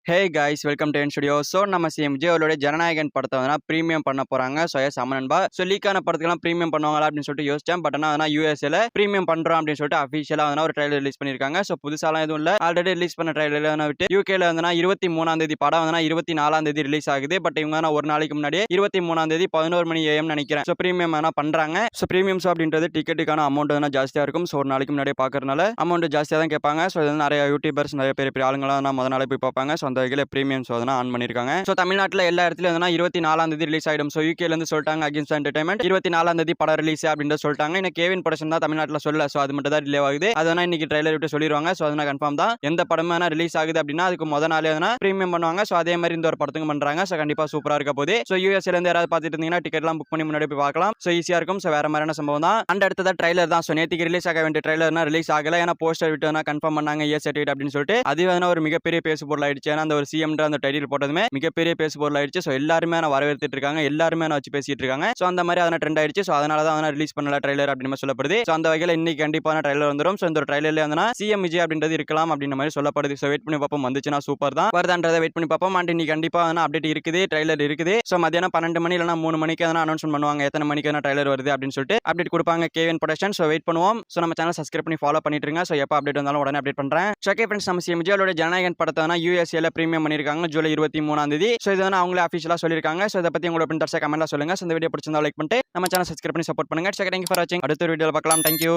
Hey guys welcome to என் studio. So நம்ம CM விஜயோட ஜனநாயகன் படத்தை வந்து ப்ரீமியம் பண்ண போறாங்க. ஸோ எஸ் அமனன்பா. ஸோ லீக்கான படத்துக்கெல்லாம் ப்ரீமியம் பண்ணுவாங்களா அப்படின்னு சொல்லிட்டு யோசிச்சேன். பட் ஆனால் யூஎஸ்ஏல ப்ரீமியம் பண்றோம் அப்படின்னு சொல்லிட்டு அஃபிஷியலாக வந்து ஒரு ட்ரைலர் ரிலீஸ் பண்ணியிருக்காங்க. ஸோ புதுசாலாம் எதுவும் இல்லை, ஆல்ரெடி ரிலீஸ் பண்ண ட்ரைலர் விட்டு யூகேல வந்து 23ஆம் தேதி படம் வந்து 24ஆம் தேதி ரிலீஸ் ஆகுது. பட் இவங்க ஒரு நாளைக்கு முன்னாடியே 23ஆம் தேதி 11 மணி AM நினைக்கிறேன். ஸோ ப்ரீமியம் வேணா பண்றாங்க. ஸோ ப்ரீமியம் ஷோ அப்படின்றது டிக்கெட்டுக்கான அமௌண்ட் வந்து ஜாஸ்தியாக இருக்கும். ஸோ ஒரு நாளைக்கு முன்னாடியே பார்க்கறதுனால அமௌண்ட் ஜாஸ்தியாக தான் கேட்பாங்க. ஸோ இது நிறைய யூடியூபர்ஸ் நிறைய பெரிய பெரிய ஆளுங்களாம் முதல் நாளே போய் பார்ப்பாங்க. ஸோ அந்த வகையில் ப்ரீமியம் ஆன் பண்ணிருக்காங்க. சோ தமிழ்நாட்டுல எல்லா இடத்துலயும் 24ஆம் தேதி ரிலீஸ் ஆயிடும். சோ யூகேல இருந்து சொல்லிட்டாங்க அகைன்ஸ்ட் என்டர்டைன்மெண்ட் 24ஆம் தேதி படம் ரிலீஸ் அப்படின்னு சொல்லிட்டாங்க. இன்னைக்கு கேவின் ப்ரொடக்ஷன் தான் தமிழ்நாட்டுல சொல்லல. சோ அது மட்டும் தான் டிலே ஆகுது. அதனால இன்னைக்கு ட்ரைலர் விட்டு சொல்லிடுவாங்க. சோ அதனால கன்ஃபார்ம் தான் எந்த படமும் ரிலீஸ் ஆகுது அப்படின்னா அதுக்கு முத நாளே பிரீமியம் பண்ணுவாங்க. சோ அதே மாதிரி இந்த ஒரு படத்துக்கு பண்றாங்க. சோ கண்டிப்பா சூப்பரா இருக்க போகுது. சோ யூஎஸ்ல இருந்து யாராவது பார்த்துட்டு இருந்தீங்கன்னா டிக்கெட் எல்லாம் புக் பண்ணி முன்னாடி போய் பார்க்கலாம். சோ ஈஸியா இருக்கும். சோ வேற மாதிரியான சம்பவம் தான். அண்ட் அடுத்ததா ட்ரைலர் தான். சோ நேத்திக்கு ரிலீஸ் ஆக வேண்டிய ட்ரைலர்னா ரிலீஸ் ஆகல. ஏன்னா போஸ்டர் விட்டு கன்ஃபார்ம் பண்ணாங்க ஏ சர்டிஃபிகேட் அப்படின்னு சொல்லிட்டு. அது ஒரு மிகப்பெரிய பேசு பொருள் ஆயிடுச்சு. ஏன்னா அந்த ஒரு சிஎம் அந்த டைட்டில் போட்டதுமே மிகப்பெரிய பேசு பொருள் ஆயிடுச்சு. ஸோ எல்லாருமே வரவேற்றுட்டு இருக்காங்க, எல்லாருமே வச்சு பேசிட்டு இருக்காங்க. ஸோ அந்த மாதிரி அதனால ட்ரெண்ட் ஆயிடுச்சு. ஸோ அதனால தான் ரிலீஸ் பண்ணல ட்ரைலர் அப்படின்னு சொல்லப்படுது. ஸோ அந்த வகையில் இன்னைக்கு கண்டிப்பான ட்ரைலர் வந்துடும். ஸோ இந்த ஒரு ட்ரைலர்ல சிஎம் விஜய் அப்படின்றது இருக்கலாம் அப்படின்ற மாதிரி சொல்லப்படுது. ஸோ வெயிட் பண்ணி பார்ப்போம். வந்துச்சுன்னா சூப்பர் தான். வருதான்றதை வெயிட் பண்ணி பார்ப்போம். அண்ட் இன்னைக்கு கண்டிப்பா அப்டேட் இருக்குது, ட்ரைலர் இருக்குது. ஸோ மதியானம் 12 மணி இல்லைனா 3 மணிக்கு அனௌன்ஸ்மெண்ட் பண்ணுவாங்க எத்தனை மணிக்கு ட்ரைலர் வருது அப்படின்னு சொல்லிட்டு அப்டேட் கொடுப்பாங்க கேவின் ப்ரொடக்ஷன். ஸோ வெயிட் பண்ணுவோம். ஸோ நம்ம சேனல் சப்ஸ்கிரைப் பண்ணி ஃபாலோ பண்ணிட்டு இருங்க. ஸோ எப்போ அப்டேட் வந்தாலும் உடனே அப்டேட் பண்றேன். ஓகே ஃப்ரெண்ட்ஸ், நம்ம சிஎம் விஜயோட ஜனநாயகன் படத்தை யூஎஸ்ஏல பிரீமியம் பண்ணிருக்காங்க ஜூலை 23ஆம் தேதி. ஸோ இது அவங்களே அஃபிஷியலாக சொல்லியிருக்காங்க. ஸோ இதை பற்றி உங்களோட பிரிண்டர்ஸை கமெண்ட்ல சொல்லுங்க. ஸோ இந்த வீடியோ பிடிச்சிருந்தா லைக் பண்ணிட்டு நம்ம சேனல் சப்ஸ்கிரைப் பண்ணி சப்போர்ட் பண்ணுங்க. தேங்க்யூ ஃபார் வாட்சிங். அடுத்த வீடியோவில் பார்க்கலாம். தேங்க்யூ.